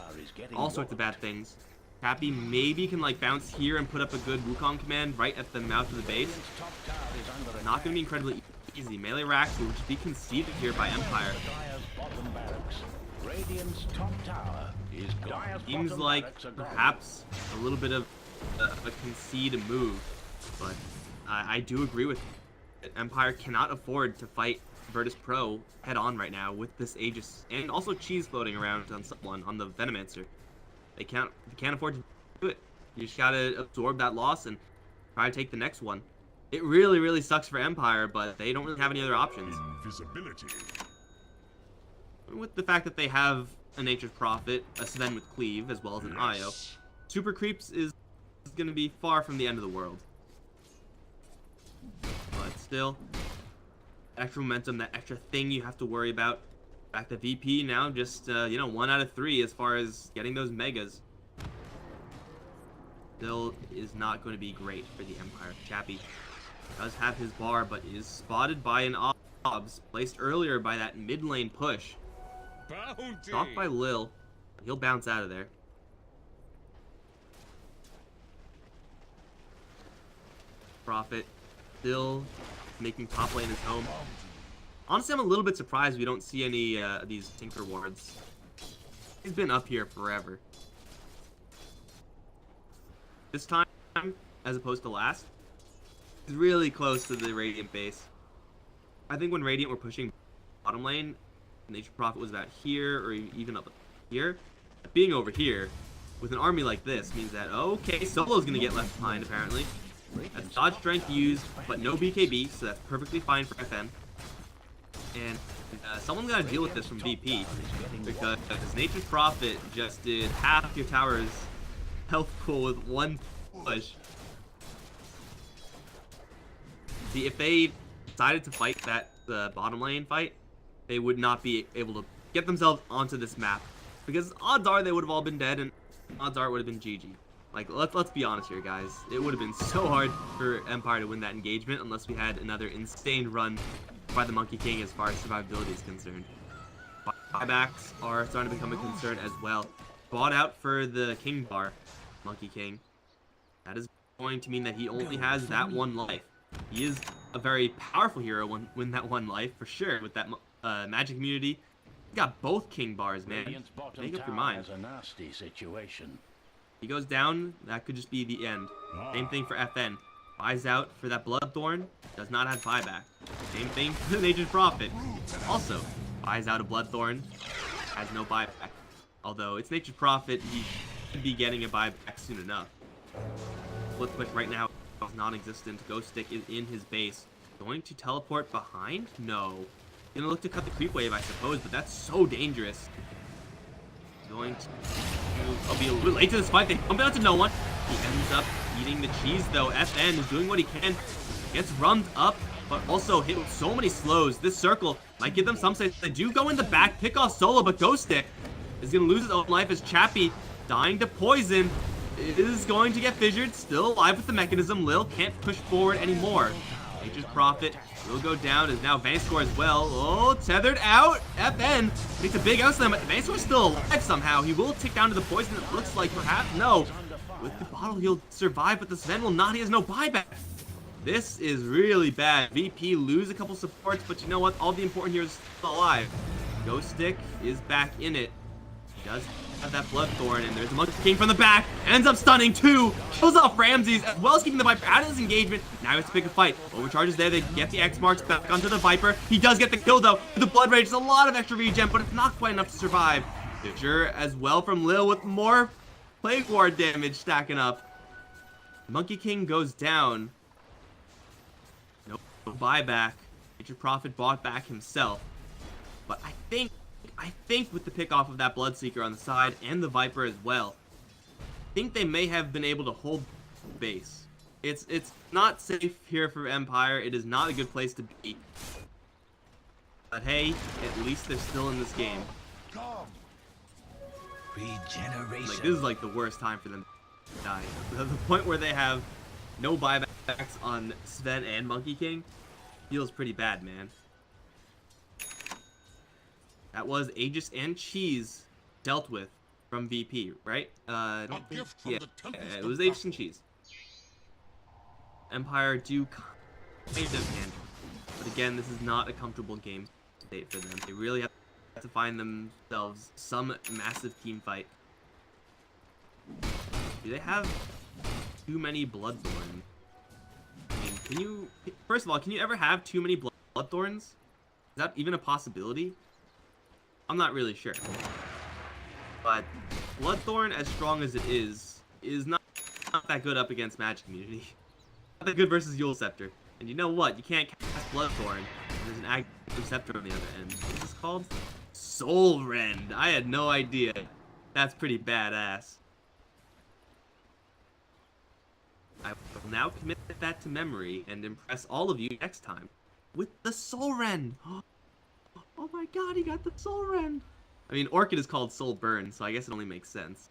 all sorts of bad things. Cappy maybe can like bounce here and put up a good Wukong command right at the mouth of the base. Not going to be incredibly easy. Melee racks will just be conceded here by Empire. Seems like perhaps a little bit of a concede move, but I do agree with it. Empire cannot afford to fight Virtus Pro head on right now with this Aegis and also cheese floating around on someone on the Venomancer. They can't afford to do it. You just gotta absorb that loss and try to take the next one. It really, really sucks for Empire, but they don't really have any other options. Invisibility. With the fact that they have a Nature's Prophet, a Sven with Cleave, as well as an Io, Super Creeps is going to be far from the end of the world. But still, extra momentum, that extra thing you have to worry about. In fact, the VP now just, 1 out of 3 as far as getting those megas. Still is not going to be great for the Empire. Chappie does have his bar, but is spotted by an OBS placed earlier by that mid lane push. Stopped by Lil. He'll bounce out of there. Prophet still making top lane his home. Honestly, I'm a little bit surprised we don't see any of these Tinker wards. He's been up here forever. This time, as opposed to last, he's really close to the Radiant base. I think when Radiant were pushing bottom lane, Nature Prophet was about here or even up here. Being over here with an army like this means that, okay, Solo's gonna get left behind apparently. That's dodge strength used, but no BKB, so that's perfectly fine for FN. And someone's gotta deal with this from VP, because Nature's Prophet just did half your tower's health pool with one push. See, if they decided to fight that bottom lane fight, they would not be able to get themselves onto this map, because odds are they would have all been dead, and odds are it would have been GG. Like, let's be honest here, guys. It would have been so hard for Empire to win that engagement unless we had another insane run by the Monkey King as far as survivability is concerned. Buybacks are starting to become a concern as well. Bought out for the King bar, Monkey King. That is going to mean that he only has that one life. He is a very powerful hero when that one life, for sure, with that magic immunity. He got both King bars, man. Make up your mind. A nasty situation. He goes down, that could just be the end. Same thing for FN. Buys out for that Bloodthorn, does not have buyback. Same thing for the Nature's Prophet. Also, buys out a Bloodthorn, has no buyback. Although, it's Nature's Prophet, he should be getting a buyback soon enough. Flip Click right now is non-existent. Ghost Stick is in his base. Going to teleport behind? No. Gonna look to cut the creep wave, I suppose, but that's so dangerous. Going to... I'll be a little late to this fight. They bump out to no one. He ends up eating the cheese, though. FN is doing what he can. Gets rummed up, but also hit with so many slows. This circle might give them some sense. They do go in the back, pick off Solo, but Ghost Stick is going to lose his own life as Chappie, dying to poison, is going to get fissured. Still alive with the mechanism. Lil can't push forward anymore. Nature's Prophet will go down, is now Vangscore as well. Oh, tethered out. FN makes a big outslam, but Vangscore's still alive somehow. He will tick down to the poison, it looks like, perhaps. No. With the bottle, he'll survive, but the Sven will not. He has no buyback. This is really bad. VP lose a couple supports, but you know what? All the important here is still alive. Ghost Stick is back in it. He does have that Bloodthorn, and there's a Monkey King from the back. Ends up stunning two. Kills off Ramses, as well as keeping the Viper out of his engagement. Now he has to pick a fight. Overcharges there. They get the X marks back onto the Viper. He does get the kill, though. The Blood Rage is a lot of extra regen, but it's not quite enough to survive. Fissure as well from Lil with more Plague Ward damage stacking up. Monkey King goes down. No buyback. Nature Prophet bought back himself. But I think with the pick off of that Bloodseeker on the side and the Viper as well, I think they may have been able to hold base. It's not safe here for Empire. It is not a good place to be. But hey, at least they're still in this game. Regeneration. Like, this is like the worst time for them to die. The point where they have no buybacks on Sven and Monkey King feels pretty bad, man. That was Aegis and Cheese dealt with from VP, right? I don't think, yeah, it was Aegis and Cheese. Empire do kind of handle, but again, this is not a comfortable game state for them. They really have to find themselves some massive team fight. Do they have too many Bloodthorns? I mean, first of all, can you ever have too many Bloodthorns? that even a possibility? I'm not really sure. But Bloodthorn, as strong as it is not that good up against Magic Community. Not that good versus Yule Scepter. And you know what? You can't cast Bloodthorn. There's an active Scepter on the other end. What's this called? Soul Rend. I had no idea. That's pretty badass. I will now commit that to memory and impress all of you next time with the Soul Rend. Oh my god, he got the Soul Rend. I mean, Orchid is called Soul Burn, so I guess it only makes sense.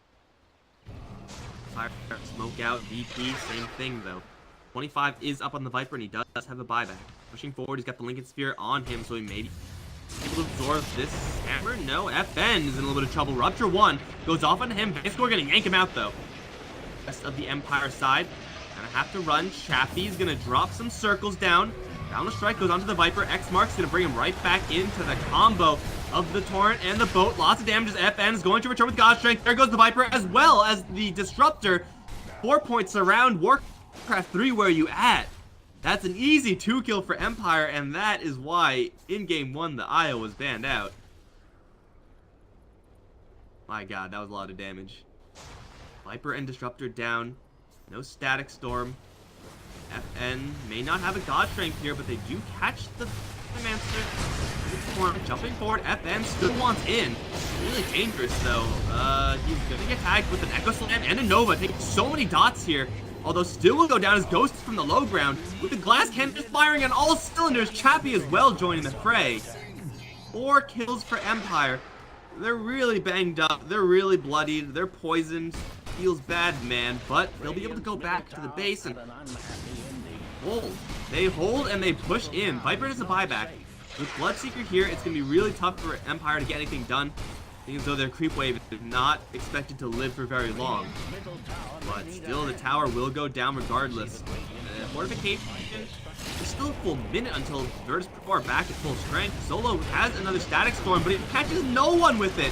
Fire, smoke out, VP, same thing though. 25 is up on the Viper, and he does have a buyback. Pushing forward, he's got the Lincoln Sphere on him, so he may be able to absorb this hammer. No, FN is in a little bit of trouble. Rupture 1 goes off on him. Vanscore gonna yank him out though. Rest of the Empire side. Gonna have to run. Chappie's gonna drop some circles down. Down the strike goes onto the Viper. X Mark's gonna bring him right back into the combo of the Torrent and the boat. Lots of damage as FN is going to return with God Strength. There goes the Viper as well as the Disruptor. 4 points around Warcraft 3, where you at? That's an easy 2-kill for Empire, and that is why in Game 1 the IO was banned out. My god, that was a lot of damage. Viper and Disruptor down. No Static Storm. FN may not have a God Strength here, but they do catch the Mancer. Jumping forward, FN still wants in. Really dangerous though. He's gonna get tagged with an Echo Slam and a Nova, taking so many dots here. Although still will go down as Ghosts from the low ground, with the glass cannon just firing on all cylinders. Chappie as well joining the fray. 4 kills for Empire. They're really banged up. They're really bloodied. They're poisoned. Feels bad, man. But they'll be able to go back to the base and hold. They hold and they push in. Viper does a buyback. With Bloodseeker here, it's going to be really tough for Empire to get anything done. Seeing as though their creep wave is not expected to live for very long. But still, the tower will go down regardless. Fortification is still a full minute until Virtus Pro are back at full strength. Solo has another Static Storm, but it catches no one with it.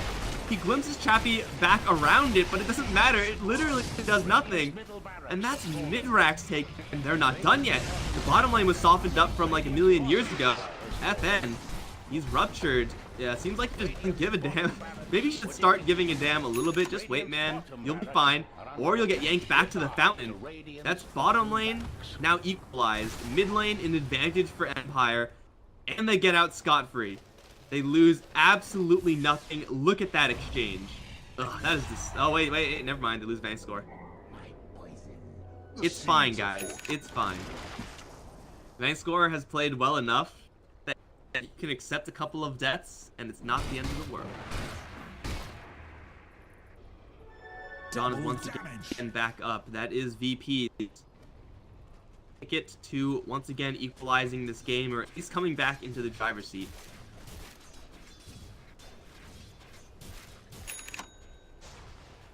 He glimpses Chappie back around it, but it doesn't matter. It literally does nothing. And that's Midrax take, and they're not done yet. The bottom lane was softened up from like a million years ago. FN, he's ruptured. Yeah, seems like he doesn't give a damn. Maybe you should start giving a damn a little bit. Just wait, man. You'll be fine. Or you'll get yanked back to the fountain. That's bottom lane now equalized. Mid lane an advantage for Empire. And they get out scot-free. They lose absolutely nothing. Look at that exchange. Ugh, that is just... Oh, wait. Never mind. They lose Vayne score. It's fine, guys. It's fine. Vayne score has played well enough that you can accept a couple of deaths, and it's not the end of the world. John is once again back up. That is VP. Ticket to once again equalizing this game, or at least coming back into the driver's seat.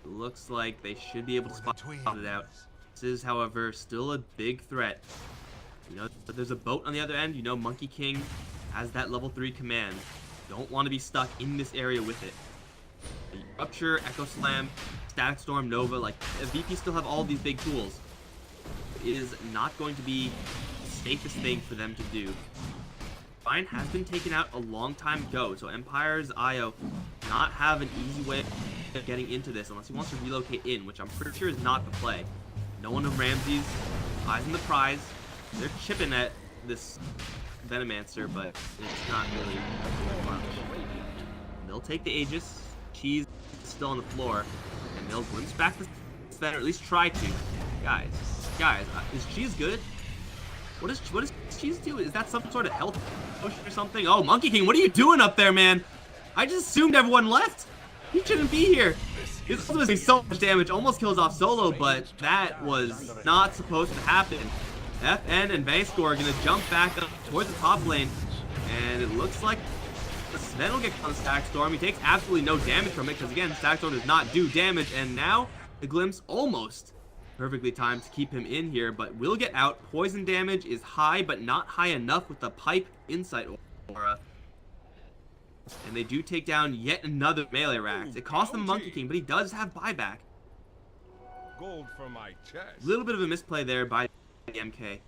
Looks like they should be able to spot it out. This is, however, still a big threat. You know that there's a boat on the other end. You know Monkey King has that level 3 command. Don't want to be stuck in this area with it. Rupture, Echo Slam, Static Storm, Nova, like VP still have all these big tools. It is not going to be the safest thing for them to do. Fine has been taken out a long time ago, so Empire's IO not have an easy way of getting into this unless he wants to relocate in, which I'm pretty sure is not the play. No one of Ramsey's eyes on the prize. They're chipping at this Venomancer, but it's not really much. They'll take the Aegis. Cheese is still on the floor, and they'll glimpse back the Ven, or at least try to. Guys, is Cheese good? What does Cheese do? Is that some sort of health potion or something? Oh, Monkey King, what are you doing up there, man? I just assumed everyone left. He shouldn't be here. This was doing so much damage, almost kills off Solo, but that was not supposed to happen. FN and Vayscore are gonna jump back up towards the top lane, and it looks like Sven will get on the Static Storm. He takes absolutely no damage from it, because again, Static Storm does not do damage, and now the Glimpse almost perfectly timed to keep him in here, but will get out. Poison damage is high, but not high enough with the Pipe Insight Aura. And they do take down yet another melee rax. It costs them Monkey King, but he does have buyback. Gold for my chest. A little bit of a misplay there by the MK.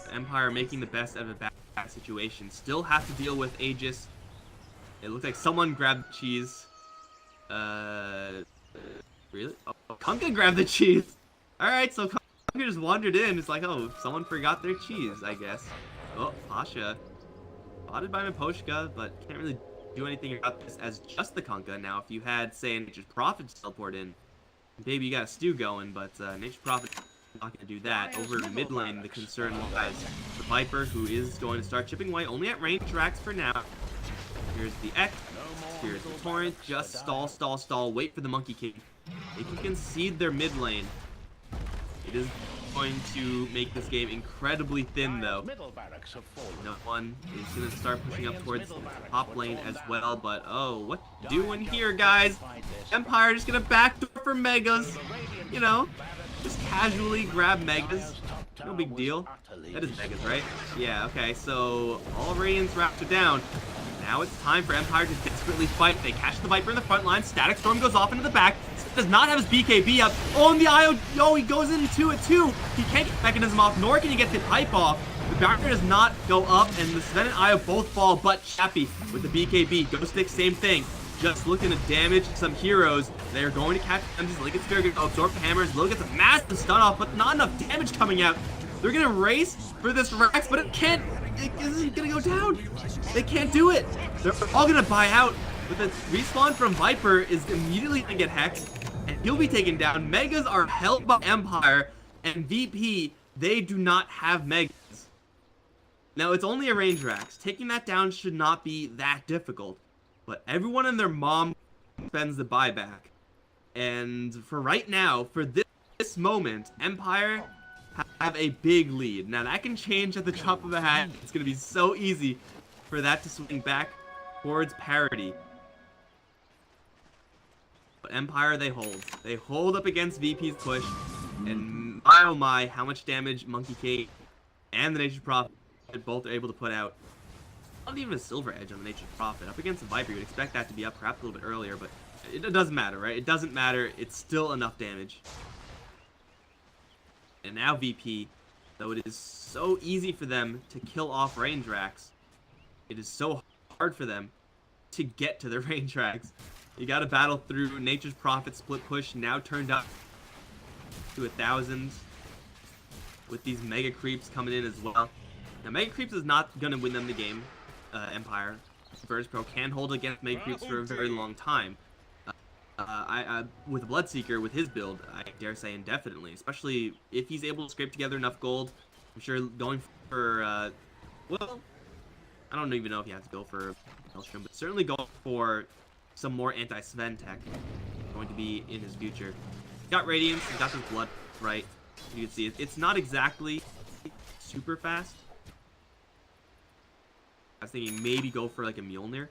The Empire making the best out of a bad bad situation. Still have to deal with Aegis. It looks like someone grabbed the cheese. Really? Oh, Kunkka grabbed the cheese. Alright, so Kunkka just wandered in. It's like, oh, someone forgot their cheese, I guess. Oh, Pasha. Spotted by Miposhka, but can't really do anything about this as just the Kunkka. Now, if you had, say, a Nature's Prophet teleport in, maybe you got a stew going, but Nature's Prophet not going to do that. Over mid lane, the concern lies the Viper, who is going to start chipping away only at range tracks for now. Here's the X. Here's the Torrent. Just stall, stall, stall. Wait for the Monkey King. They can concede their mid lane. It is going to make this game incredibly thin, though. No one is going to start pushing up towards the top lane as well, but oh, what doing here, guys? Empire just going to backdoor for Megas. You know, just casually grab Megas. No big deal. That is Megas, right? Yeah, okay, so all Radiant's wraps are down. Now it's time for Empire to desperately fight. They catch the Viper in the front line. Static Storm goes off into the back. Does not have his BKB up. Oh, and the IO, oh, he goes into it too. He can't get the mechanism off, nor can he get the pipe off. The barrier does not go up, and the Sven and IO both fall, but Chappie with the BKB. Ghost Stick, same thing. Just looking to damage some heroes. They are going to catch them. Liquid Spear gonna absorb the hammers. Lil gets a massive stun off, but not enough damage coming out. They're gonna race for this Rax, but it can't. It isn't gonna go down. They can't do it. They're all gonna buy out. But the respawn from Viper is immediately gonna get hexed, and he'll be taken down. Megas are held by Empire, and VP, they do not have Megas. Now, it's only a range Rax. Taking that down should not be that difficult. But everyone and their mom spends the buyback. And for right now, for this moment, Empire have a big lead. Now, that can change at the drop of a hat. It's going to be so easy for that to swing back towards parity. But Empire, they hold. They hold up against VP's push. And my oh my, how much damage Monkey King and the Nature's Prophet both are able to put out. Not even a Silver Edge on the Nature's Prophet. Up against the Viper, you would expect that to be up perhaps a little bit earlier, but it doesn't matter, right? It doesn't matter. It's still enough damage. And now VP, though it is so easy for them to kill off range racks, it is so hard for them to get to the range racks. You gotta battle through Nature's Prophet split push, now turned up to 1,000 with these Mega Creeps coming in as well. Now, Mega Creeps is not gonna win them the game. Empire. Virtus Pro can hold against Mega Creeps for a very long time. With Bloodseeker, with his build, I dare say indefinitely, especially if he's able to scrape together enough gold. I'm sure going for, well, I don't even know if he has to go for Maelstrom, but certainly go for some more anti-Sven tech going to be in his future. He's got Radiance, he's got his Blood, right? You can see it's not exactly super fast. I was thinking maybe go for like a Mjolnir.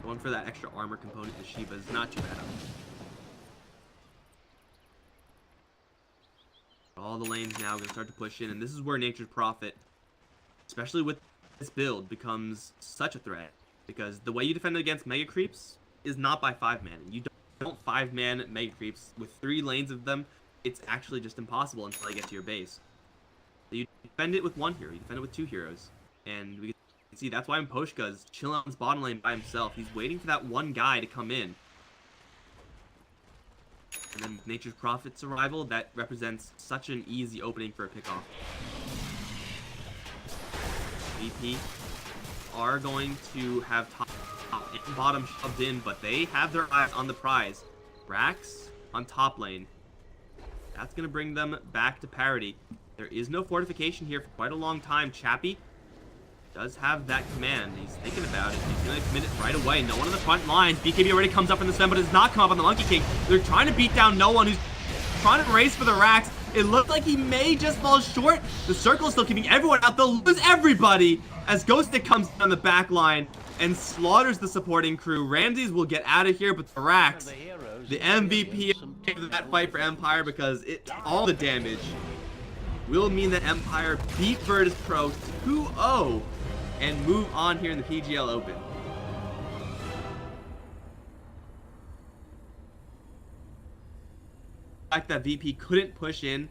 Going for that extra armor component to Shiva is not too bad. All the lanes now are going to start to push in, and this is where Nature's Prophet, especially with this build, becomes such a threat. Because the way you defend against Mega Creeps is not by 5-man. You don't 5-man Mega Creeps. With 3 lanes of them, it's actually just impossible until they get to your base. So you defend it with 1 hero, you defend it with 2 heroes. And we can see that's why Miposhka is chilling on his bottom lane by himself. He's waiting for that one guy to come in. And then Nature's Prophet's arrival, that represents such an easy opening for a pickoff. VP are going to have top and bottom shoved in, but they have their eyes on the prize. Rax on top lane. That's going to bring them back to parity. There is no fortification here for quite a long time. Chappie does have that command. He's thinking about it. He's going to commit it right away. No one on the front lines. BKB already comes up in the Sven, but does not come up on the Monkey King. They're trying to beat down no one who's trying to race for the Rax. It looks like he may just fall short. The circle is still keeping everyone out. They'll lose everybody as Ghost Stick comes on the back line and slaughters the supporting crew. Ramses will get out of here, but the Rax, the MVP of that fight for Empire, because all the damage will mean that Empire beat Virtus Pro 2-0 and move on here in the PGL Open. The fact that VP couldn't push in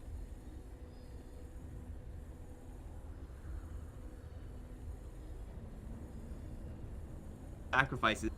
sacrifices.